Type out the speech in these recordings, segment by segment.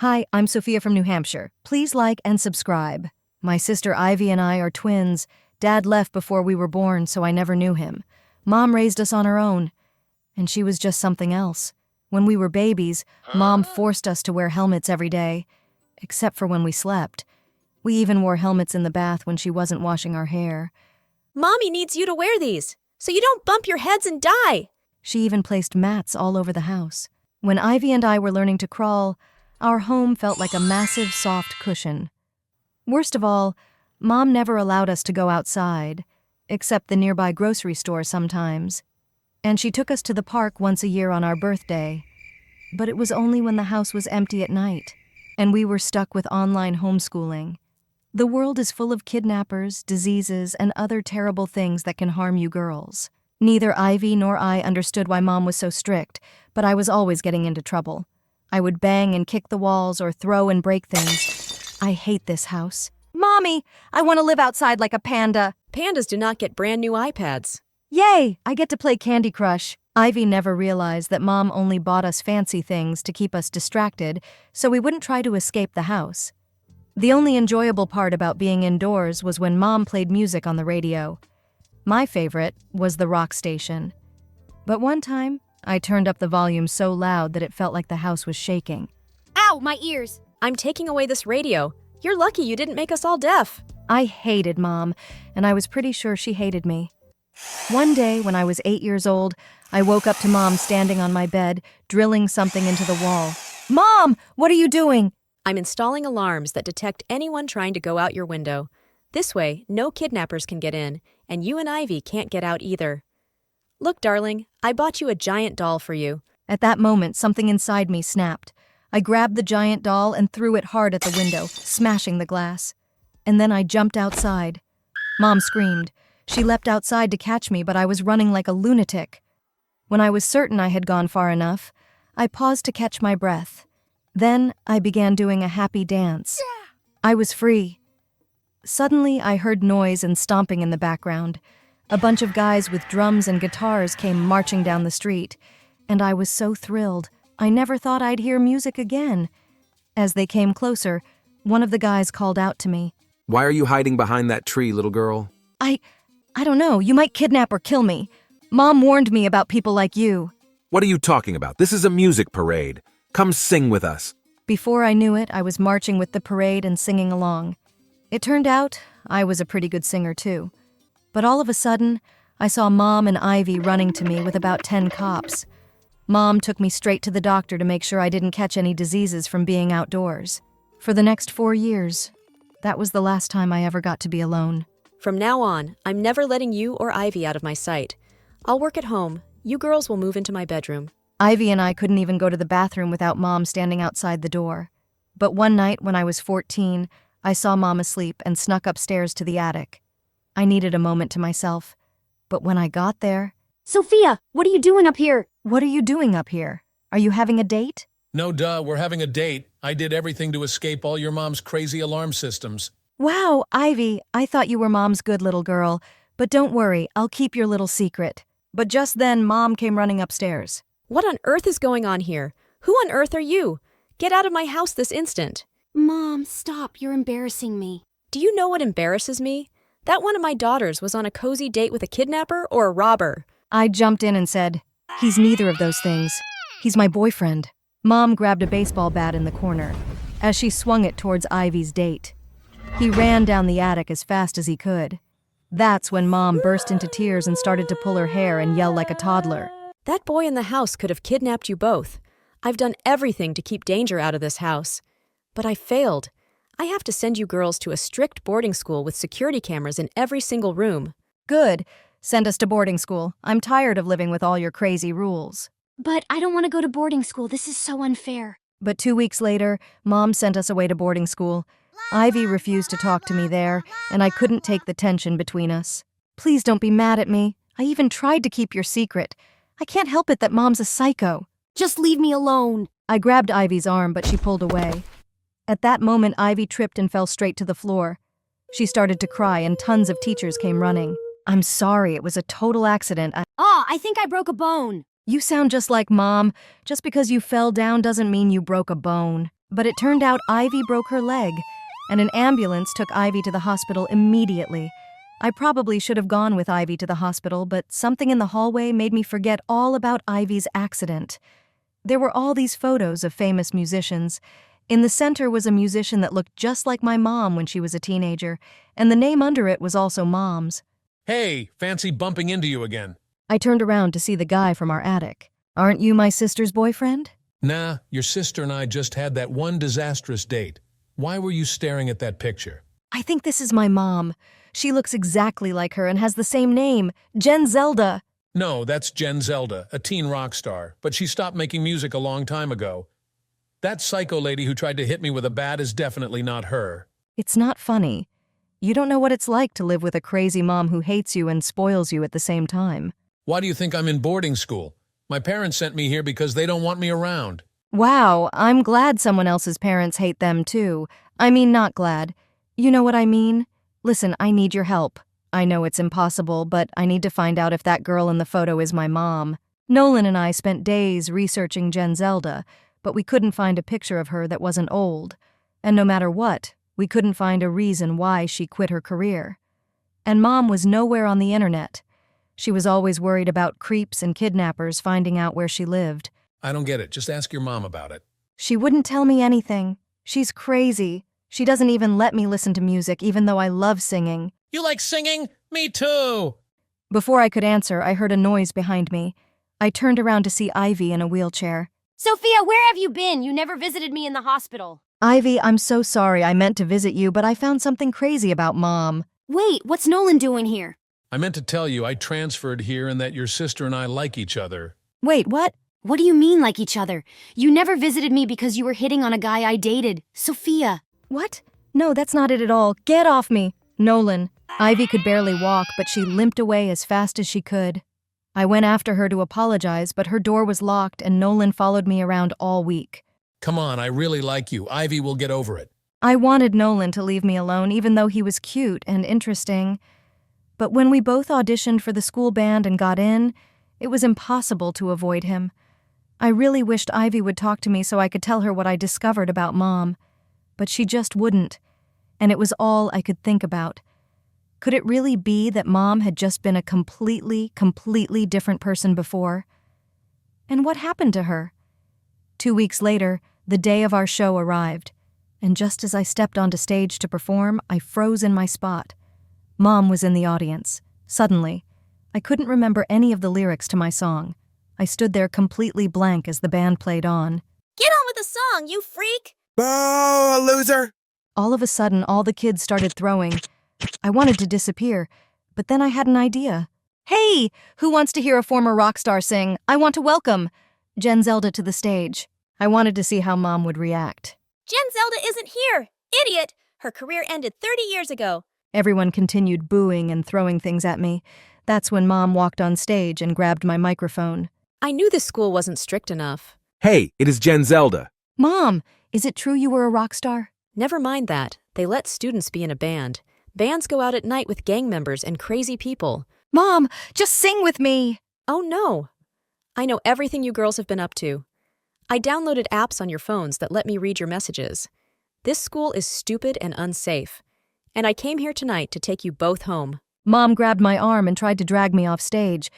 Hi, I'm Sophia from New Hampshire. Please like and subscribe. My sister Ivy and I are twins. Dad left before we were born, so I never knew him. Mom raised us on her own, and she was just something else. When we were babies, Mom forced us to wear helmets every day, except for when we slept. We even wore helmets in the bath when she wasn't washing our hair. Mommy needs you to wear these, so you don't bump your heads and die. She even placed mats all over the house. When Ivy and I were learning to crawl, our home felt like a massive, soft cushion. Worst of all, Mom never allowed us to go outside, except the nearby grocery store sometimes. And she took us to the park once a year on our birthday. But it was only when the house was empty at night, and we were stuck with online homeschooling. The world is full of kidnappers, diseases, and other terrible things that can harm you girls. Neither Ivy nor I understood why Mom was so strict, but I was always getting into trouble. I would bang and kick the walls or throw and break things. I hate this house. Mommy, I want to live outside like a panda. Pandas do not get brand new iPads. Yay, I get to play Candy Crush. Ivy never realized that Mom only bought us fancy things to keep us distracted, so we wouldn't try to escape the house. The only enjoyable part about being indoors was when Mom played music on the radio. My favorite was the rock station. But one time, I turned up the volume so loud that it felt like the house was shaking. Ow, my ears! I'm taking away this radio. You're lucky you didn't make us all deaf. I hated Mom, and I was pretty sure she hated me. One day, when I was 8 years old, I woke up to Mom standing on my bed, drilling something into the wall. Mom, what are you doing? I'm installing alarms that detect anyone trying to go out your window. This way, no kidnappers can get in, and you and Ivy can't get out either. Look, darling, I bought you a giant doll for you. At that moment, something inside me snapped. I grabbed the giant doll and threw it hard at the window, smashing the glass. And then I jumped outside. Mom screamed. She leapt outside to catch me, but I was running like a lunatic. When I was certain I had gone far enough, I paused to catch my breath. Then I began doing a happy dance. I was free. Suddenly, I heard noise and stomping in the background. A bunch of guys with drums and guitars came marching down the street, and I was so thrilled. I never thought I'd hear music again. As they came closer, one of the guys called out to me. Why are you hiding behind that tree, little girl? I don't know, you might kidnap or kill me. Mom warned me about people like you. What are you talking about? This is a music parade. Come sing with us. Before I knew it, I was marching with the parade and singing along. It turned out I was a pretty good singer too. But all of a sudden, I saw Mom and Ivy running to me with about 10 cops. Mom took me straight to the doctor to make sure I didn't catch any diseases from being outdoors. For the next 4 years, that was the last time I ever got to be alone. From now on, I'm never letting you or Ivy out of my sight. I'll work at home. You girls will move into my bedroom. Ivy and I couldn't even go to the bathroom without Mom standing outside the door. But one night when I was 14, I saw Mom asleep and snuck upstairs to the attic. I needed a moment to myself. But when I got there... Sophia, what are you doing up here? What are you doing up here? Are you having a date? No, duh, we're having a date. I did everything to escape all your mom's crazy alarm systems. Wow, Ivy, I thought you were Mom's good little girl. But don't worry, I'll keep your little secret. But just then, Mom came running upstairs. What on earth is going on here? Who on earth are you? Get out of my house this instant. Mom, stop, you're embarrassing me. Do you know what embarrasses me? That one of my daughters was on a cozy date with a kidnapper or a robber. I jumped in and said, "He's neither of those things. He's my boyfriend." Mom grabbed a baseball bat in the corner as she swung it towards Ivy's date. He ran down the attic as fast as he could. That's when Mom burst into tears and started to pull her hair and yell like a toddler. That boy in the house could have kidnapped you both. I've done everything to keep danger out of this house. But I failed. I have to send you girls to a strict boarding school with security cameras in every single room. Good. Send us to boarding school. I'm tired of living with all your crazy rules. But I don't want to go to boarding school. This is so unfair. But 2 weeks later, Mom sent us away to boarding school. Ivy refused to talk to me there, and I couldn't take the tension between us. Please don't be mad at me. I even tried to keep your secret. I can't help it that Mom's a psycho. Just leave me alone. I grabbed Ivy's arm, but she pulled away. At that moment, Ivy tripped and fell straight to the floor. She started to cry, and tons of teachers came running. I'm sorry, it was a total accident. I think I broke a bone. You sound just like Mom. Just because you fell down doesn't mean you broke a bone. But it turned out Ivy broke her leg, and an ambulance took Ivy to the hospital immediately. I probably should have gone with Ivy to the hospital, but something in the hallway made me forget all about Ivy's accident. There were all these photos of famous musicians. In the center was a musician that looked just like my mom when she was a teenager, and the name under it was also Mom's. Hey, fancy bumping into you again. I turned around to see the guy from our attic. Aren't you my sister's boyfriend? Nah, your sister and I just had that one disastrous date. Why were you staring at that picture? I think this is my mom. She looks exactly like her and has the same name, Jen Zelda. No, that's Jen Zelda, a teen rock star, but she stopped making music a long time ago. That psycho lady who tried to hit me with a bat is definitely not her. It's not funny. You don't know what it's like to live with a crazy mom who hates you and spoils you at the same time. Why do you think I'm in boarding school? My parents sent me here because they don't want me around. Wow, I'm glad someone else's parents hate them too. I mean, not glad. You know what I mean? Listen, I need your help. I know it's impossible, but I need to find out if that girl in the photo is my mom. Nolan and I spent days researching Jen Zelda, but we couldn't find a picture of her that wasn't old. And no matter what, we couldn't find a reason why she quit her career. And Mom was nowhere on the internet. She was always worried about creeps and kidnappers finding out where she lived. I don't get it. Just ask your mom about it. She wouldn't tell me anything. She's crazy. She doesn't even let me listen to music, even though I love singing. You like singing? Me too! Before I could answer, I heard a noise behind me. I turned around to see Ivy in a wheelchair. Sophia, where have you been? You never visited me in the hospital. Ivy, I'm so sorry. I meant to visit you, but I found something crazy about Mom. Wait, what's Nolan doing here? I meant to tell you I transferred here and that your sister and I like each other. Wait, what? What do you mean like each other? You never visited me because you were hitting on a guy I dated. Sophia. What? No, that's not it at all. Get off me. Nolan. Ivy could barely walk, but she limped away as fast as she could. I went after her to apologize, but her door was locked and Nolan followed me around all week. Come on, I really like you. Ivy will get over it. I wanted Nolan to leave me alone, even though he was cute and interesting. But when we both auditioned for the school band and got in, it was impossible to avoid him. I really wished Ivy would talk to me so I could tell her what I discovered about Mom. But she just wouldn't, and it was all I could think about. Could it really be that Mom had just been a completely different person before? And what happened to her? 2 weeks later, the day of our show arrived, and just as I stepped onto stage to perform, I froze in my spot. Mom was in the audience. Suddenly, I couldn't remember any of the lyrics to my song. I stood there completely blank as the band played on. Get on with the song, you freak! Oh, a loser! All of a sudden, all the kids started throwing. I wanted to disappear, but then I had an idea. Hey, who wants to hear a former rock star sing? I want to welcome Jen Zelda to the stage. I wanted to see how Mom would react. Jen Zelda isn't here! Idiot! Her career ended 30 years ago. Everyone continued booing and throwing things at me. That's when Mom walked on stage and grabbed my microphone. I knew this school wasn't strict enough. Hey, it is Jen Zelda. Mom, is it true you were a rock star? Never mind that. They let students be in a band. Bands go out at night with gang members and crazy people. Mom, just sing with me! Oh no! I know everything you girls have been up to. I downloaded apps on your phones that let me read your messages. This school is stupid and unsafe. And I came here tonight to take you both home. Mom grabbed my arm and tried to drag me off stage.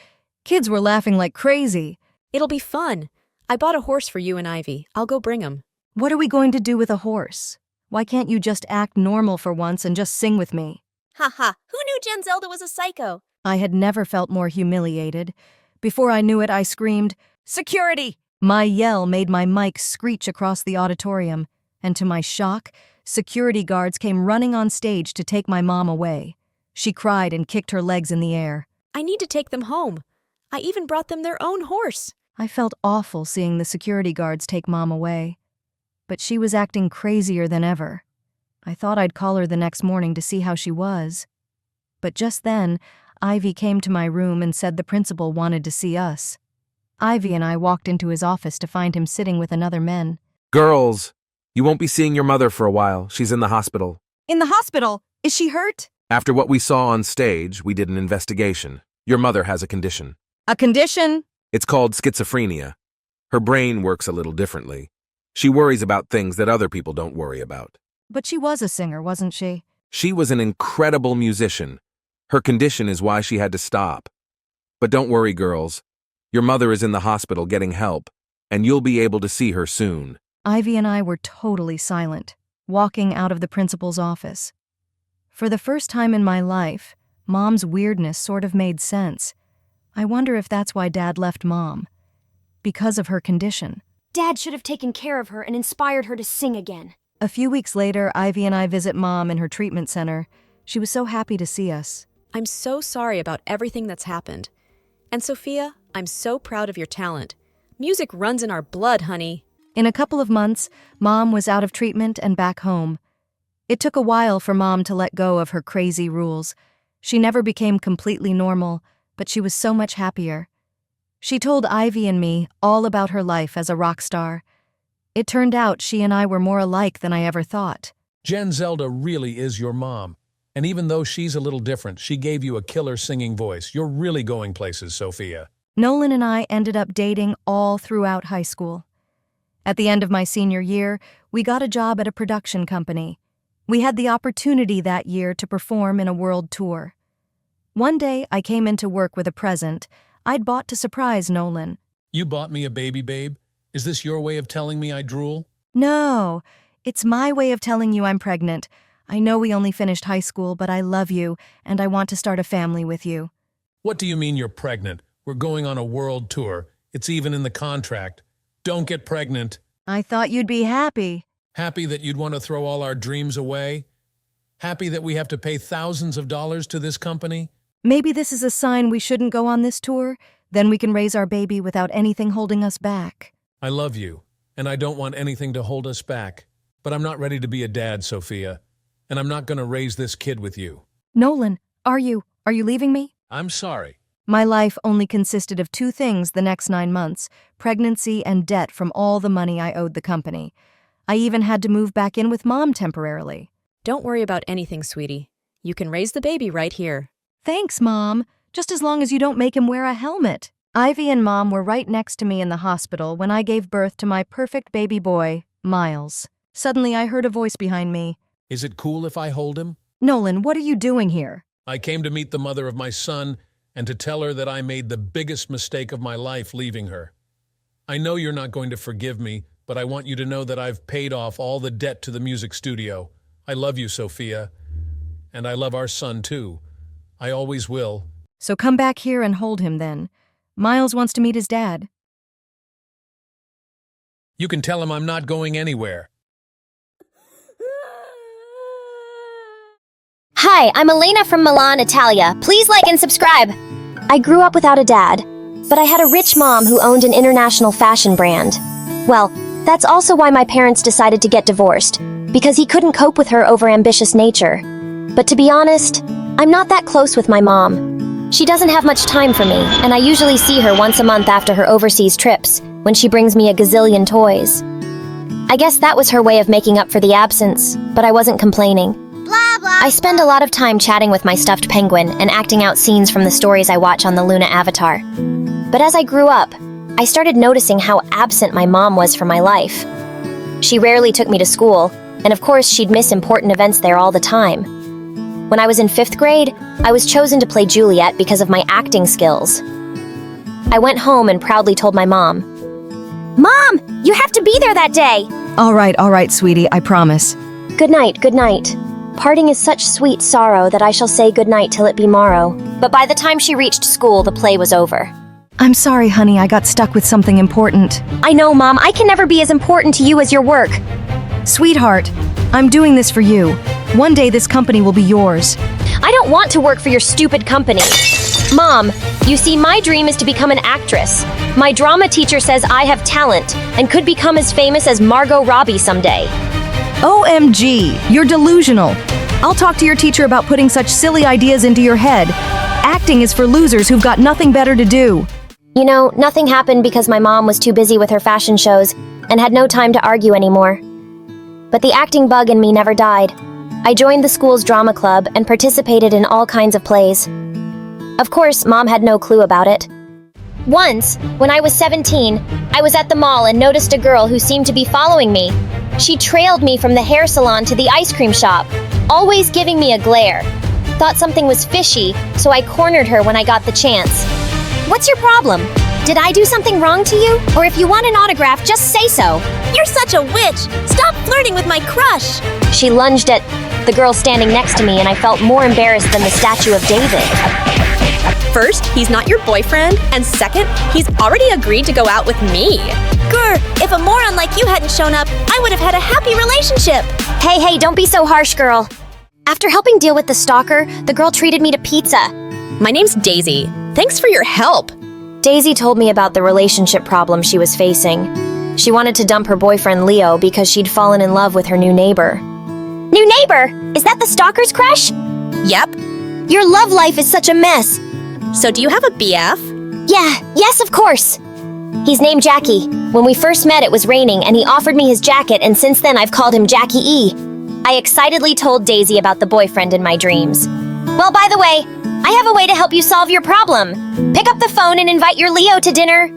Kids were laughing like crazy. It'll be fun. I bought a horse for you and Ivy. I'll go bring him. What are we going to do with a horse? Why can't you just act normal for once and just sing with me? Haha, who knew Jen Zelda was a psycho? I had never felt more humiliated. Before I knew it, I screamed, "Security!" My yell made my mic screech across the auditorium, and to my shock, security guards came running on stage to take my mom away. She cried and kicked her legs in the air. I need to take them home. I even brought them their own horse. I felt awful seeing the security guards take Mom away. But she was acting crazier than ever. I thought I'd call her the next morning to see how she was. But just then, Ivy came to my room and said the principal wanted to see us. Ivy and I walked into his office to find him sitting with another man. Girls, you won't be seeing your mother for a while. She's in the hospital. In the hospital? Is she hurt? After what we saw on stage, we did an investigation. Your mother has a condition. A condition? It's called schizophrenia. Her brain works a little differently. She worries about things that other people don't worry about. But she was a singer, wasn't she? She was an incredible musician. Her condition is why she had to stop. But don't worry, girls. Your mother is in the hospital getting help, and you'll be able to see her soon. Ivy and I were totally silent, walking out of the principal's office. For the first time in my life, Mom's weirdness sort of made sense. I wonder if that's why Dad left Mom. Because of her condition. Dad should have taken care of her and inspired her to sing again. A few weeks later, Ivy and I visit Mom in her treatment center. She was so happy to see us. I'm so sorry about everything that's happened. And Sophia, I'm so proud of your talent. Music runs in our blood, honey. In a couple of months, Mom was out of treatment and back home. It took a while for Mom to let go of her crazy rules. She never became completely normal, but she was so much happier. She told Ivy and me all about her life as a rock star. It turned out she and I were more alike than I ever thought. Jen Zelda really is your mom. And even though she's a little different, she gave you a killer singing voice. You're really going places, Sophia. Nolan and I ended up dating all throughout high school. At the end of my senior year, we got a job at a production company. We had the opportunity that year to perform in a world tour. One day, I came into work with a present I'd bought to surprise Nolan. You bought me a baby, babe? Is this your way of telling me I drool? No, it's my way of telling you I'm pregnant. I know we only finished high school, but I love you, and I want to start a family with you. What do you mean you're pregnant? We're going on a world tour. It's even in the contract. Don't get pregnant. I thought you'd be happy. Happy that you'd want to throw all our dreams away? Happy that we have to pay thousands of dollars to this company? Maybe this is a sign we shouldn't go on this tour. Then we can raise our baby without anything holding us back. I love you, and I don't want anything to hold us back. But I'm not ready to be a dad, Sophia. And I'm not going to raise this kid with you. Nolan, are you leaving me? I'm sorry. My life only consisted of two things the next 9 months: pregnancy and debt from all the money I owed the company. I even had to move back in with Mom temporarily. Don't worry about anything, sweetie. You can raise the baby right here. Thanks, Mom. Just as long as you don't make him wear a helmet. Ivy and Mom were right next to me in the hospital when I gave birth to my perfect baby boy, Miles. Suddenly, I heard a voice behind me. Is it cool if I hold him? Nolan, what are you doing here? I came to meet the mother of my son and to tell her that I made the biggest mistake of my life leaving her. I know you're not going to forgive me, but I want you to know that I've paid off all the debt to the music studio. I love you, Sophia. And I love our son, too. I always will. So come back here and hold him then. Miles wants to meet his dad. You can tell him I'm not going anywhere. Hi, I'm Elena from Milan, Italia. Please like and subscribe. I grew up without a dad, but I had a rich mom who owned an international fashion brand. Well, that's also why my parents decided to get divorced, because he couldn't cope with her overambitious nature. But to be honest, I'm not that close with my mom. She doesn't have much time for me, and I usually see her once a month after her overseas trips, when she brings me a gazillion toys. I guess that was her way of making up for the absence, but I wasn't complaining. I spend a lot of time chatting with my stuffed penguin and acting out scenes from the stories I watch on the Luna Avatar. But as I grew up, I started noticing how absent my mom was from my life. She rarely took me to school, and of course she'd miss important events there all the time. When I was in 5th grade, I was chosen to play Juliet because of my acting skills. I went home and proudly told my mom, "Mom, you have to be there that day!" All right, sweetie, I promise. Good night, good night. Parting is such sweet sorrow that I shall say good night till it be morrow. But by the time she reached school, the play was over. I'm sorry, honey, I got stuck with something important. I know, Mom, I can never be as important to you as your work. Sweetheart, I'm doing this for you. One day this company will be yours. I don't want to work for your stupid company. Mom, you see, my dream is to become an actress. My drama teacher says I have talent and could become as famous as Margot Robbie someday. OMG, you're delusional. I'll talk to your teacher about putting such silly ideas into your head. Acting is for losers who've got nothing better to do. You know, nothing happened because my mom was too busy with her fashion shows and had no time to argue anymore. But the acting bug in me never died. I joined the school's drama club and participated in all kinds of plays. Of course, Mom had no clue about it. Once, when I was 17, I was at the mall and noticed a girl who seemed to be following me. She trailed me from the hair salon to the ice cream shop, always giving me a glare. Thought something was fishy, so I cornered her when I got the chance. What's your problem? Did I do something wrong to you? Or if you want an autograph, just say so. You're such a witch! Stop flirting with my crush! She lunged at the girl standing next to me, and I felt more embarrassed than the statue of David. First, he's not your boyfriend, and second, he's already agreed to go out with me. Grr, if a moron like you hadn't shown up, I would have had a happy relationship. Hey, don't be so harsh, girl. After helping deal with the stalker, the girl treated me to pizza. My name's Daisy. Thanks for your help. Daisy told me about the relationship problem she was facing. She wanted to dump her boyfriend Leo because she'd fallen in love with her new neighbor. New neighbor? Is that the stalker's crush? Yep. Your love life is such a mess. So do you have a BF? Yes, of course. He's named Jackie. When we first met, it was raining, and he offered me his jacket, and since then I've called him Jackie E. I excitedly told Daisy about the boyfriend in my dreams. Well, by the way, I have a way to help you solve your problem. Pick up the phone and invite your Leo to dinner.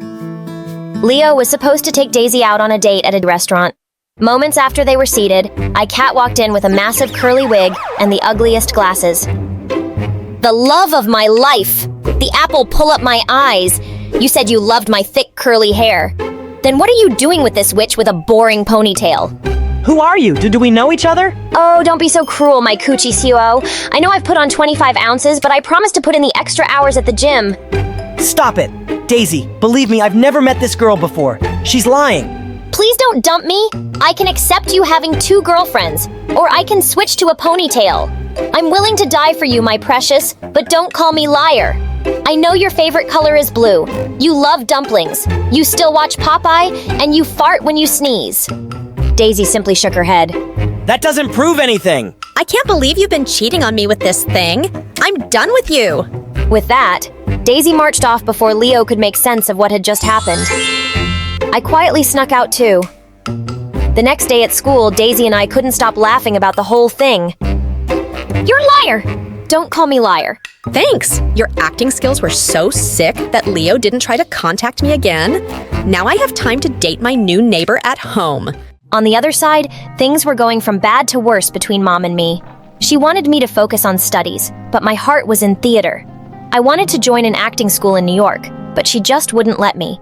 Leo was supposed to take Daisy out on a date at a restaurant. Moments after they were seated, I catwalked in with a massive curly wig and the ugliest glasses. The love of my life! The apple pull up my eyes. You said you loved my thick curly hair. Then what are you doing with this witch with a boring ponytail? Who are you? Do we know each other? Oh, don't be so cruel, my coochie CEO. I know I've put on 25 ounces, but I promised to put in the extra hours at the gym. Stop it. Daisy, believe me, I've never met this girl before. She's lying. Please don't dump me. I can accept you having 2 girlfriends, or I can switch to a ponytail. I'm willing to die for you, my precious, but don't call me liar. I know your favorite color is blue. You love dumplings. You still watch Popeye, and you fart when you sneeze. Daisy simply shook her head. That doesn't prove anything. I can't believe you've been cheating on me with this thing. I'm done with you. With that, Daisy marched off before Leo could make sense of what had just happened. I quietly snuck out too. The next day at school, Daisy and I couldn't stop laughing about the whole thing. You're a liar! Don't call me liar. Thanks. Your acting skills were so sick that Leo didn't try to contact me again. Now I have time to date my new neighbor at home. On the other side, things were going from bad to worse between Mom and me. She wanted me to focus on studies, but my heart was in theater. I wanted to join an acting school in New York, but she just wouldn't let me.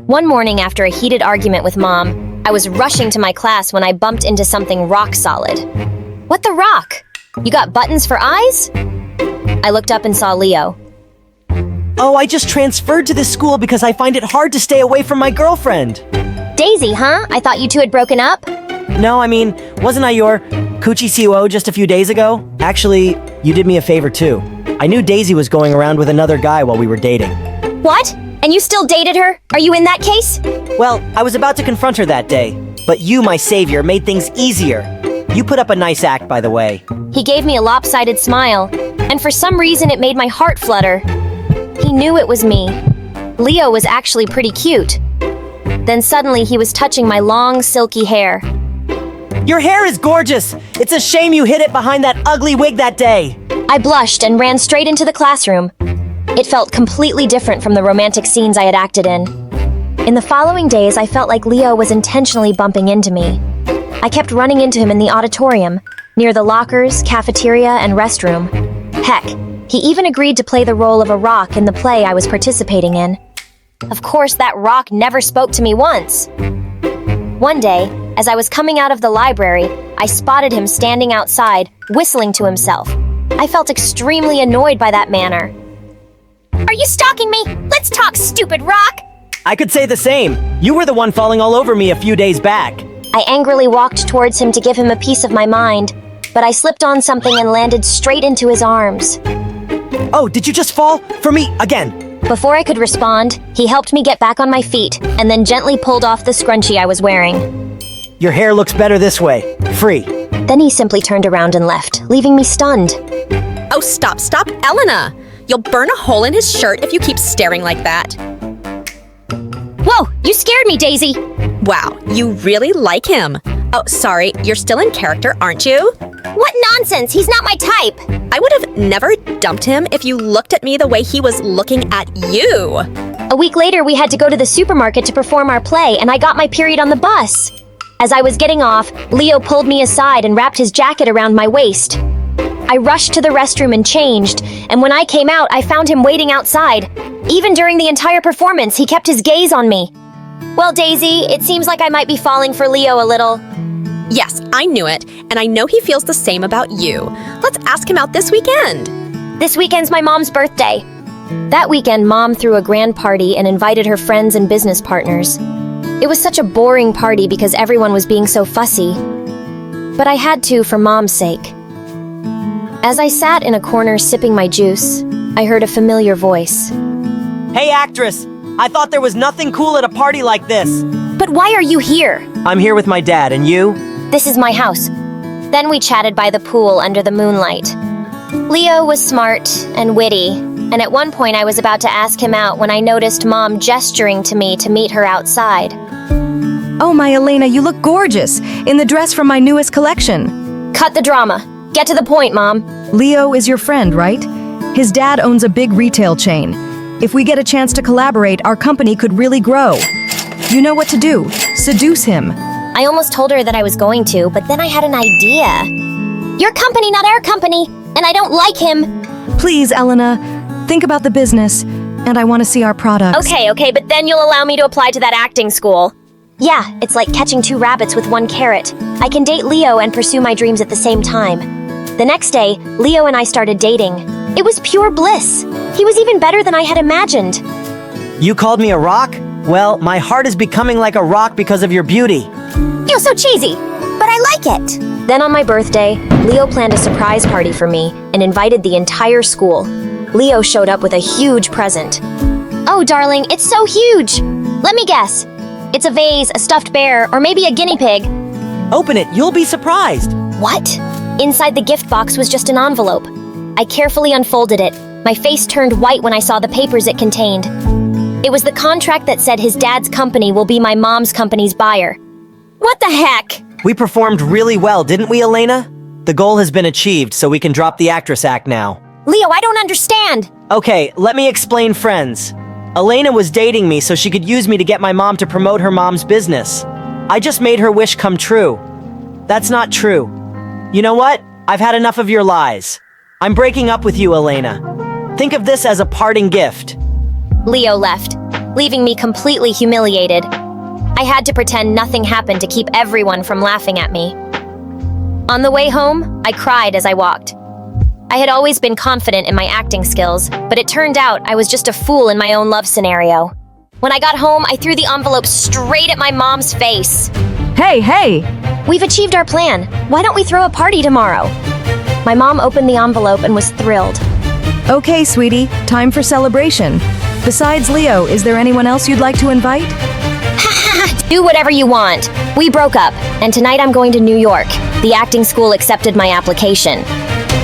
One morning after a heated argument with Mom, I was rushing to my class when I bumped into something rock solid. What the rock? You got buttons for eyes? I looked up and saw Leo. Oh, I just transferred to this school because I find it hard to stay away from my girlfriend. Daisy, huh? I thought you two had broken up? No, I mean, wasn't I your coochie COO just a few days ago? Actually, you did me a favor too. I knew Daisy was going around with another guy while we were dating. What? And you still dated her? Are you in that case? Well, I was about to confront her that day, but you, my savior, made things easier. You put up a nice act, by the way. He gave me a lopsided smile, and for some reason it made my heart flutter. He knew it was me. Leo was actually pretty cute. Then suddenly he was touching my long, silky hair. Your hair is gorgeous! It's a shame you hid it behind that ugly wig that day! I blushed and ran straight into the classroom. It felt completely different from the romantic scenes I had acted in. In the following days, I felt like Leo was intentionally bumping into me. I kept running into him in the auditorium, near the lockers, cafeteria, and restroom. Heck, he even agreed to play the role of a rock in the play I was participating in. Of course, that rock never spoke to me once. One day, as I was coming out of the library, I spotted him standing outside, whistling to himself. I felt extremely annoyed by that manner. Are you stalking me? Let's talk, stupid rock! I could say the same. You were the one falling all over me a few days back. I angrily walked towards him to give him a piece of my mind, but I slipped on something and landed straight into his arms. Oh, did you just fall? For me, again? Before I could respond, he helped me get back on my feet and then gently pulled off the scrunchie I was wearing. Your hair looks better this way. Free. Then he simply turned around and left, leaving me stunned. Oh, stop, Elena! You'll burn a hole in his shirt if you keep staring like that. Whoa, you scared me, Daisy! Wow, you really like him. Oh, sorry, you're still in character, aren't you? What nonsense! He's not my type! I would have never dumped him if you looked at me the way he was looking at you. A week later, we had to go to the supermarket to perform our play, and I got my period on the bus. As I was getting off, Leo pulled me aside and wrapped his jacket around my waist. I rushed to the restroom and changed, and when I came out, I found him waiting outside. Even during the entire performance, he kept his gaze on me. Well, Daisy, it seems like I might be falling for Leo a little. Yes, I knew it, and I know he feels the same about you. Let's ask him out this weekend. This weekend's my mom's birthday. That weekend, Mom threw a grand party and invited her friends and business partners. It was such a boring party because everyone was being so fussy. But I had to for Mom's sake. As I sat in a corner sipping my juice, I heard a familiar voice. Hey, actress! I thought there was nothing cool at a party like this. But why are you here? I'm here with my dad, and you? This is my house. Then we chatted by the pool under the moonlight. Leo was smart and witty, and at one point I was about to ask him out when I noticed Mom gesturing to me to meet her outside. Oh, my Elena, you look gorgeous in the dress from my newest collection. Cut the drama. Get to the point, Mom. Leo is your friend, right? His dad owns a big retail chain. If we get a chance to collaborate, our company could really grow. You know what to do. Seduce him. I almost told her that I was going to, but then I had an idea. Your company, not our company, and I don't like him. Please, Elena, think about the business, and I want to see our products. Okay, but then you'll allow me to apply to that acting school. Yeah, it's like catching two rabbits with one carrot. I can date Leo and pursue my dreams at the same time. The next day, Leo and I started dating. It was pure bliss. He was even better than I had imagined. You called me a rock? Well, my heart is becoming like a rock because of your beauty. You're so cheesy, but I like it. Then on my birthday, Leo planned a surprise party for me and invited the entire school. Leo showed up with a huge present. Oh, darling, it's so huge. Let me guess. It's a vase, a stuffed bear, or maybe a guinea pig. Open it, you'll be surprised. What? Inside the gift box was just an envelope. I carefully unfolded it. My face turned white when I saw the papers it contained. It was the contract that said his dad's company will be my mom's company's buyer. What the heck? We performed really well, didn't we, Elena? The goal has been achieved, so we can drop the actress act now. Leo, I don't understand. Okay, let me explain, friends. Elena was dating me so she could use me to get my mom to promote her mom's business. I just made her wish come true. That's not true. You know what? I've had enough of your lies. I'm breaking up with you, Elena. Think of this as a parting gift. Leo left, leaving me completely humiliated. I had to pretend nothing happened to keep everyone from laughing at me. On the way home, I cried as I walked. I had always been confident in my acting skills, but it turned out I was just a fool in my own love scenario. When I got home, I threw the envelope straight at my mom's face. Hey! We've achieved our plan. Why don't we throw a party tomorrow? My mom opened the envelope and was thrilled. Okay, sweetie, time for celebration. Besides Leo, is there anyone else you'd like to invite? Do whatever you want. We broke up, and tonight I'm going to New York. The acting school accepted my application.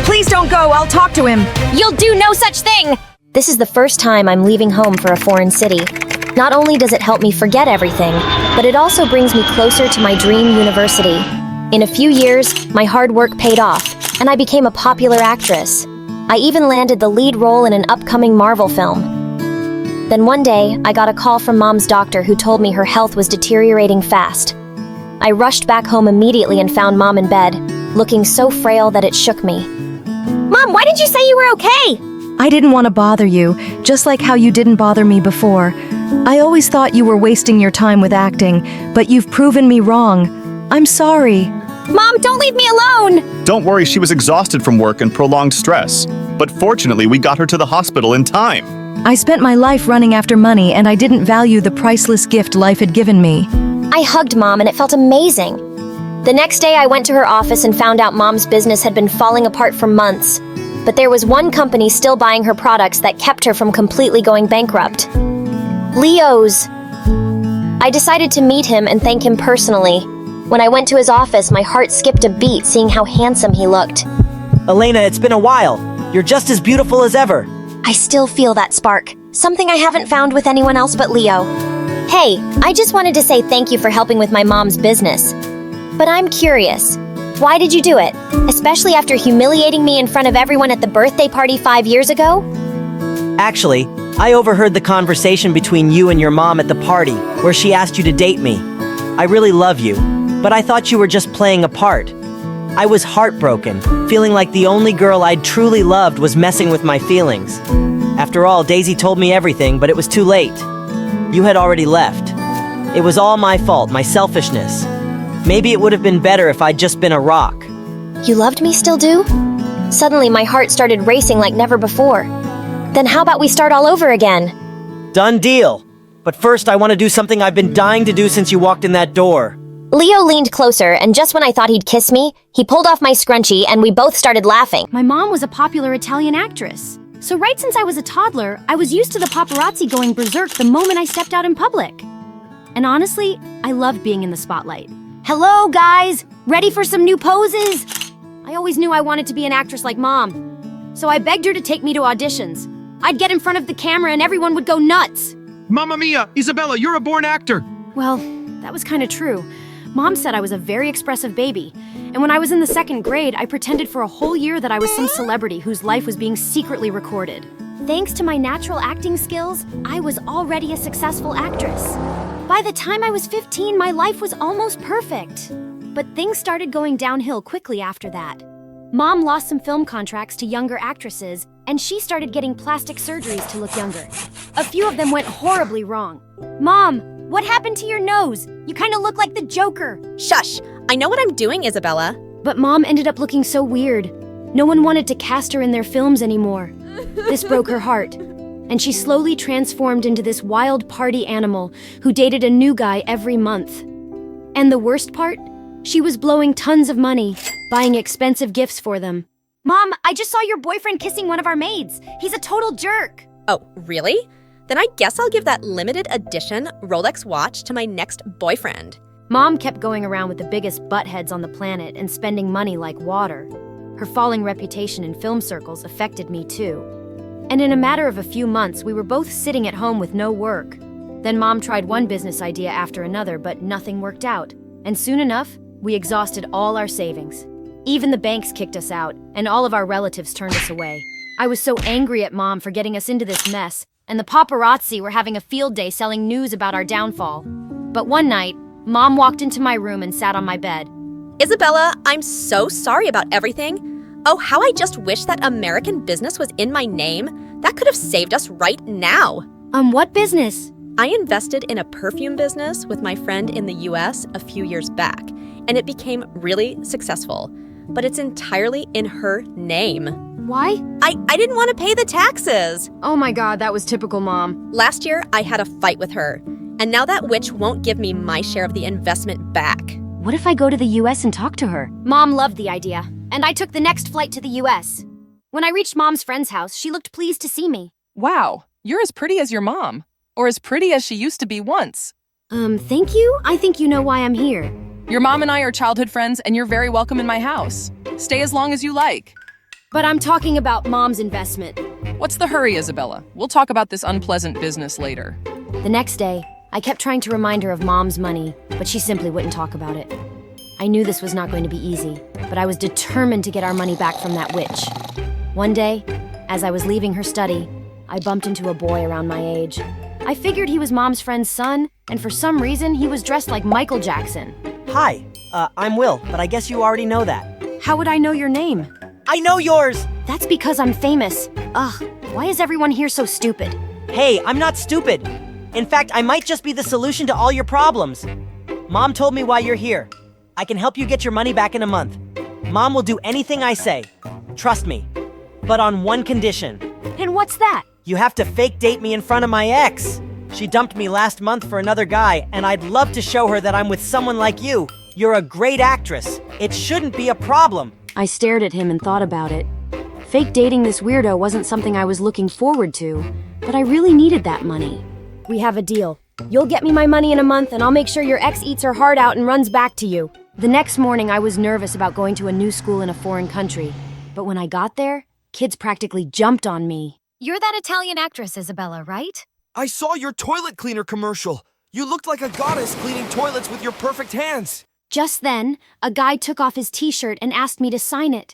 Please don't go, I'll talk to him. You'll do no such thing! This is the first time I'm leaving home for a foreign city. Not only does it help me forget everything, but it also brings me closer to my dream university. In a few years, my hard work paid off, and I became a popular actress. I even landed the lead role in an upcoming Marvel film. Then one day, I got a call from Mom's doctor who told me her health was deteriorating fast. I rushed back home immediately and found Mom in bed, looking so frail that it shook me. Mom, why did you say you were okay? I didn't want to bother you, just like how you didn't bother me before. I always thought you were wasting your time with acting, but you've proven me wrong. I'm sorry. Mom, don't leave me alone! Don't worry, she was exhausted from work and prolonged stress. But fortunately, we got her to the hospital in time. I spent my life running after money, and I didn't value the priceless gift life had given me. I hugged Mom, and it felt amazing. The next day, I went to her office and found out Mom's business had been falling apart for months. But there was one company still buying her products that kept her from completely going bankrupt. Leo's. I decided to meet him and thank him personally. When I went to his office, my heart skipped a beat seeing how handsome he looked. Elena, it's been a while. You're just as beautiful as ever. I still feel that spark, something I haven't found with anyone else but Leo. Hey, I just wanted to say thank you for helping with my mom's business. But I'm curious, why did you do it? Especially after humiliating me in front of everyone at the birthday party 5 years ago? Actually, I overheard the conversation between you and your mom at the party, where she asked you to date me. I really love you, but I thought you were just playing a part. I was heartbroken, feeling like the only girl I'd truly loved was messing with my feelings. After all, Daisy told me everything, but it was too late. You had already left. It was all my fault, my selfishness. Maybe it would have been better if I'd just been a rock. You loved me still, do? Suddenly my heart started racing like never before. Then how about we start all over again? Done deal. But first I want to do something I've been dying to do since you walked in that door. Leo leaned closer, and just when I thought he'd kiss me, he pulled off my scrunchie and we both started laughing. My mom was a popular Italian actress. So right since I was a toddler, I was used to the paparazzi going berserk the moment I stepped out in public. And honestly, I loved being in the spotlight. Hello, guys! Ready for some new poses? I always knew I wanted to be an actress like Mom. So I begged her to take me to auditions. I'd get in front of the camera and everyone would go nuts. Mamma mia, Isabella, you're a born actor. Well, that was kind of true. Mom said I was a very expressive baby. And when I was in the 2nd grade, I pretended for a whole year that I was some celebrity whose life was being secretly recorded. Thanks to my natural acting skills, I was already a successful actress. By the time I was 15, my life was almost perfect. But things started going downhill quickly after that. Mom lost some film contracts to younger actresses, and she started getting plastic surgeries to look younger. A few of them went horribly wrong. Mom, what happened to your nose? You kind of look like the Joker. Shush! I know what I'm doing, Isabella. But Mom ended up looking so weird. No one wanted to cast her in their films anymore. This broke her heart. And she slowly transformed into this wild party animal who dated a new guy every month. And the worst part? She was blowing tons of money, buying expensive gifts for them. Mom, I just saw your boyfriend kissing one of our maids. He's a total jerk. Oh, really? Then I guess I'll give that limited edition Rolex watch to my next boyfriend. Mom kept going around with the biggest buttheads on the planet and spending money like water. Her falling reputation in film circles affected me too. And in a matter of a few months, we were both sitting at home with no work. Then Mom tried one business idea after another, but nothing worked out. And soon enough, we exhausted all our savings. Even the banks kicked us out, and all of our relatives turned us away. I was so angry at Mom for getting us into this mess, and the paparazzi were having a field day selling news about our downfall. But one night, Mom walked into my room and sat on my bed. Isabella, I'm so sorry about everything. Oh, how I just wish that American business was in my name. That could have saved us right now. What business? I invested in a perfume business with my friend in the US a few years back, and it became really successful. But it's entirely in her name. Why? I didn't want to pay the taxes. Oh my God, that was typical Mom. Last year, I had a fight with her, and now that witch won't give me my share of the investment back. What if I go to the US and talk to her? Mom loved the idea, and I took the next flight to the US. When I reached Mom's friend's house, she looked pleased to see me. Wow, you're as pretty as your mom. Or as pretty as she used to be once. Thank you? I think you know why I'm here. Your mom and I are childhood friends, and you're very welcome in my house. Stay as long as you like. But I'm talking about Mom's investment. What's the hurry, Isabella? We'll talk about this unpleasant business later. The next day, I kept trying to remind her of Mom's money, but she simply wouldn't talk about it. I knew this was not going to be easy, but I was determined to get our money back from that witch. One day, as I was leaving her study, I bumped into a boy around my age. I figured he was Mom's friend's son, and for some reason, he was dressed like Michael Jackson. Hi, I'm Will, but I guess you already know that. How would I know your name? I know yours! That's because I'm famous. Ugh, why is everyone here so stupid? Hey, I'm not stupid. In fact, I might just be the solution to all your problems. Mom told me why you're here. I can help you get your money back in a month. Mom will do anything I say. Trust me. But on one condition. And what's that? You have to fake date me in front of my ex. She dumped me last month for another guy, and I'd love to show her that I'm with someone like you. You're a great actress. It shouldn't be a problem. I stared at him and thought about it. Fake dating this weirdo wasn't something I was looking forward to, but I really needed that money. We have a deal. You'll get me my money in a month, and I'll make sure your ex eats her heart out and runs back to you. The next morning, I was nervous about going to a new school in a foreign country. But when I got there, kids practically jumped on me. You're that Italian actress, Isabella, right? I saw your toilet cleaner commercial. You looked like a goddess cleaning toilets with your perfect hands. Just then, a guy took off his t-shirt and asked me to sign it.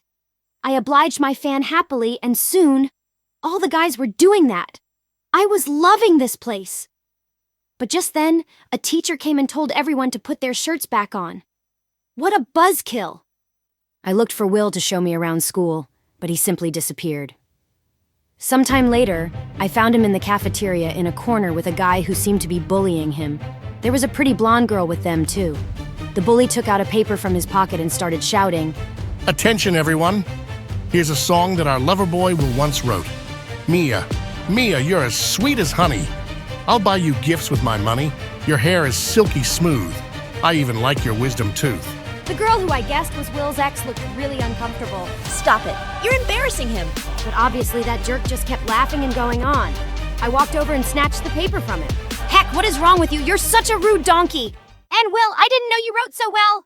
I obliged my fan happily, and soon, all the guys were doing that. I was loving this place. But just then, a teacher came and told everyone to put their shirts back on. What a buzzkill! I looked for Will to show me around school, but he simply disappeared. Sometime later, I found him in the cafeteria in a corner with a guy who seemed to be bullying him. There was a pretty blonde girl with them, too. The bully took out a paper from his pocket and started shouting, "Attention, everyone. Here's a song that our lover boy Will once wrote. Mia, you're as sweet as honey. I'll buy you gifts with my money. Your hair is silky smooth. I even like your wisdom tooth." The girl who I guessed was Will's ex looked really uncomfortable. Stop it. You're embarrassing him. But obviously that jerk just kept laughing and going on. I walked over and snatched the paper from him. Heck, what is wrong with you? You're such a rude donkey. And Will, I didn't know you wrote so well.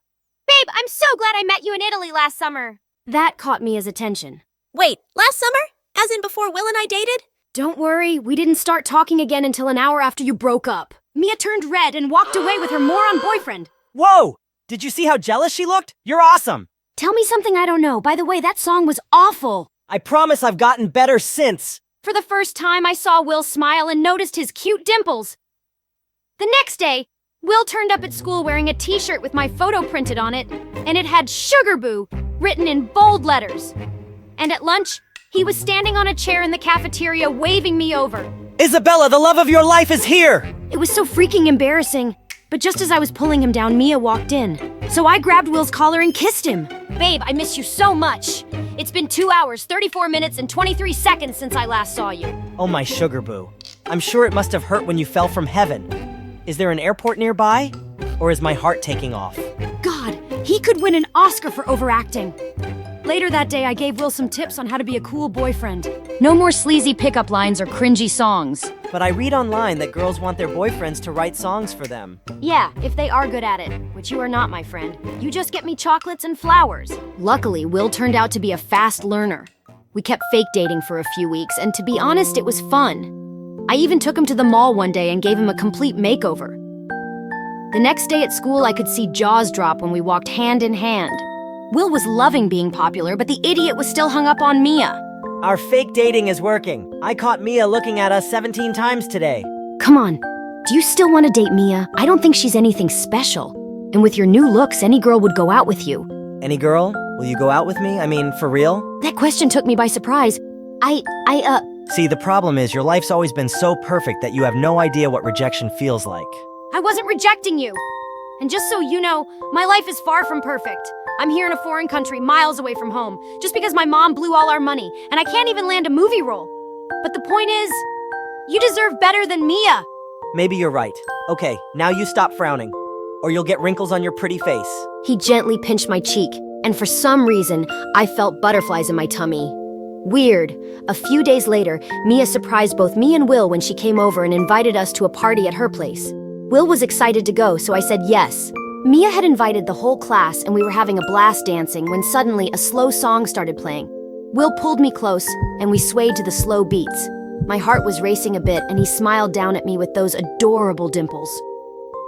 Babe, I'm so glad I met you in Italy last summer. That caught Mia's attention. Wait, last summer? As in before Will and I dated? Don't worry, we didn't start talking again until an hour after you broke up. Mia turned red and walked away with her moron boyfriend. Whoa! Did you see how jealous she looked? You're awesome! Tell me something I don't know. By the way, that song was awful. I promise I've gotten better since. For the first time, I saw Will smile and noticed his cute dimples. The next day, Will turned up at school wearing a t-shirt with my photo printed on it, and it had Sugar Boo written in bold letters. And at lunch, he was standing on a chair in the cafeteria waving me over. Isabella, the love of your life is here! It was so freaking embarrassing. But just as I was pulling him down, Mia walked in. So I grabbed Will's collar and kissed him. Babe, I miss you so much. It's been 2 hours, 34 minutes, and 23 seconds since I last saw you. Oh, my sugar boo. I'm sure it must have hurt when you fell from heaven. Is there an airport nearby? Or is my heart taking off? God, he could win an Oscar for overacting. Later that day, I gave Will some tips on how to be a cool boyfriend. No more sleazy pickup lines or cringy songs. But I read online that girls want their boyfriends to write songs for them. Yeah, if they are good at it, which you are not, my friend. You just get me chocolates and flowers. Luckily, Will turned out to be a fast learner. We kept fake dating for a few weeks, and to be honest, it was fun. I even took him to the mall one day and gave him a complete makeover. The next day at school, I could see jaws drop when we walked hand in hand. Will was loving being popular, but the idiot was still hung up on Mia. Our fake dating is working. I caught Mia looking at us 17 times today. Come on, do you still want to date Mia? I don't think she's anything special. And with your new looks, any girl would go out with you. Any girl? Will you go out with me? I mean, for real? That question took me by surprise. See, the problem is your life's always been so perfect that you have no idea what rejection feels like. I wasn't rejecting you. And just so you know, my life is far from perfect. I'm here in a foreign country, miles away from home, just because my mom blew all our money, and I can't even land a movie role. But the point is, you deserve better than Mia. Maybe you're right. Okay, now you stop frowning, or you'll get wrinkles on your pretty face. He gently pinched my cheek, and for some reason, I felt butterflies in my tummy. Weird. A few days later, Mia surprised both me and Will when she came over and invited us to a party at her place. Will was excited to go, so I said yes. Mia had invited the whole class and we were having a blast dancing when suddenly a slow song started playing. Will pulled me close and we swayed to the slow beats. My heart was racing a bit and he smiled down at me with those adorable dimples.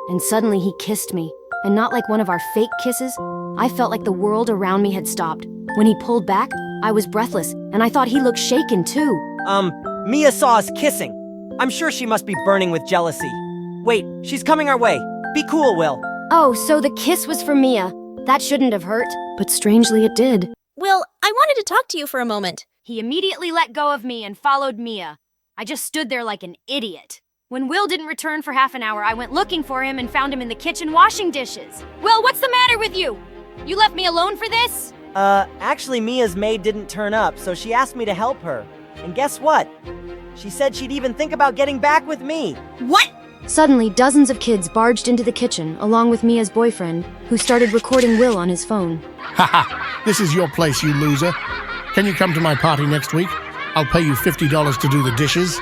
And suddenly he kissed me, and not like one of our fake kisses. I felt like the world around me had stopped. When he pulled back, I was breathless and I thought he looked shaken too. Mia saw us kissing. I'm sure she must be burning with jealousy. Wait, she's coming our way. Be cool, Will. Oh, so the kiss was for Mia. That shouldn't have hurt, but strangely it did. Will, I wanted to talk to you for a moment. He immediately let go of me and followed Mia. I just stood there like an idiot. When Will didn't return for half an hour, I went looking for him and found him in the kitchen washing dishes. Will, what's the matter with you? You left me alone for this? Actually Mia's maid didn't turn up, so she asked me to help her. And guess what? She said she'd even think about getting back with me. What? Suddenly, dozens of kids barged into the kitchen, along with Mia's boyfriend, who started recording Will on his phone. Haha, this is your place, you loser. Can you come to my party next week? I'll pay you $50 to do the dishes.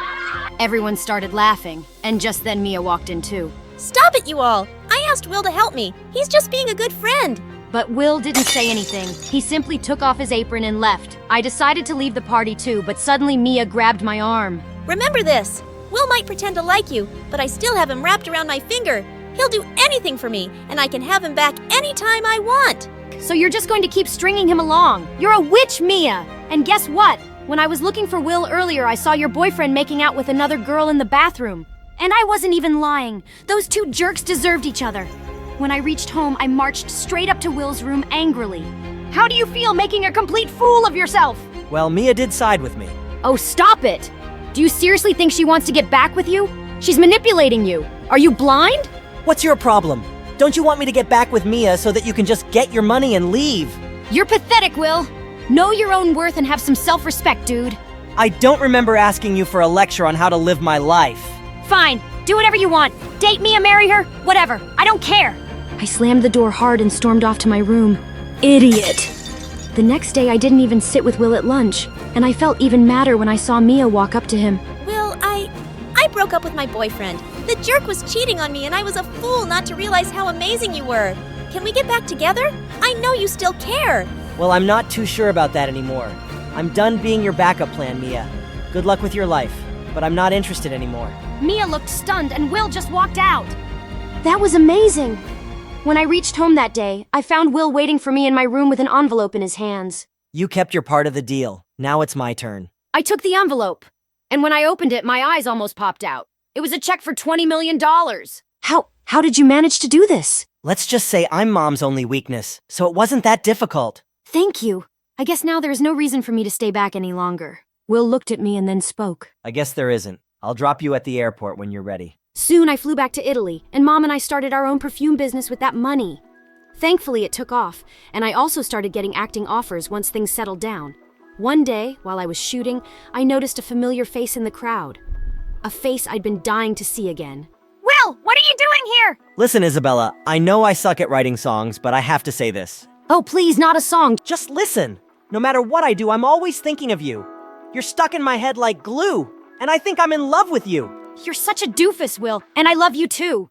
Everyone started laughing, and just then Mia walked in too. Stop it, you all! I asked Will to help me. He's just being a good friend. But Will didn't say anything. He simply took off his apron and left. I decided to leave the party too, but suddenly Mia grabbed my arm. Remember this. Will might pretend to like you, but I still have him wrapped around my finger. He'll do anything for me, and I can have him back anytime I want. So you're just going to keep stringing him along. You're a witch, Mia! And guess what? When I was looking for Will earlier, I saw your boyfriend making out with another girl in the bathroom. And I wasn't even lying. Those two jerks deserved each other. When I reached home, I marched straight up to Will's room angrily. How do you feel making a complete fool of yourself? Well, Mia did side with me. Oh, stop it! Do you seriously think she wants to get back with you? She's manipulating you. Are you blind? What's your problem? Don't you want me to get back with Mia so that you can just get your money and leave? You're pathetic, Will. Know your own worth and have some self-respect, dude. I don't remember asking you for a lecture on how to live my life. Fine, do whatever you want. Date Mia, marry her, whatever. I don't care. I slammed the door hard and stormed off to my room. Idiot. The next day, I didn't even sit with Will at lunch, and I felt even madder when I saw Mia walk up to him. Will, I broke up with my boyfriend. The jerk was cheating on me, and I was a fool not to realize how amazing you were. Can we get back together? I know you still care. Well, I'm not too sure about that anymore. I'm done being your backup plan, Mia. Good luck with your life, but I'm not interested anymore. Mia looked stunned, and Will just walked out. That was amazing. When I reached home that day, I found Will waiting for me in my room with an envelope in his hands. You kept your part of the deal. Now it's my turn. I took the envelope, and when I opened it, my eyes almost popped out. It was a check for $20 million. How did you manage to do this? Let's just say I'm Mom's only weakness, so it wasn't that difficult. Thank you. I guess now there is no reason for me to stay back any longer. Will looked at me and then spoke. I guess there isn't. I'll drop you at the airport when you're ready. Soon I flew back to Italy, and Mom and I started our own perfume business with that money. Thankfully, it took off, and I also started getting acting offers once things settled down. One day, while I was shooting, I noticed a familiar face in the crowd. A face I'd been dying to see again. Will, what are you doing here? Listen, Isabella, I know I suck at writing songs, but I have to say this. Oh, please, not a song. Just listen. No matter what I do, I'm always thinking of you. You're stuck in my head like glue, and I think I'm in love with you. You're such a doofus, Will, and I love you too.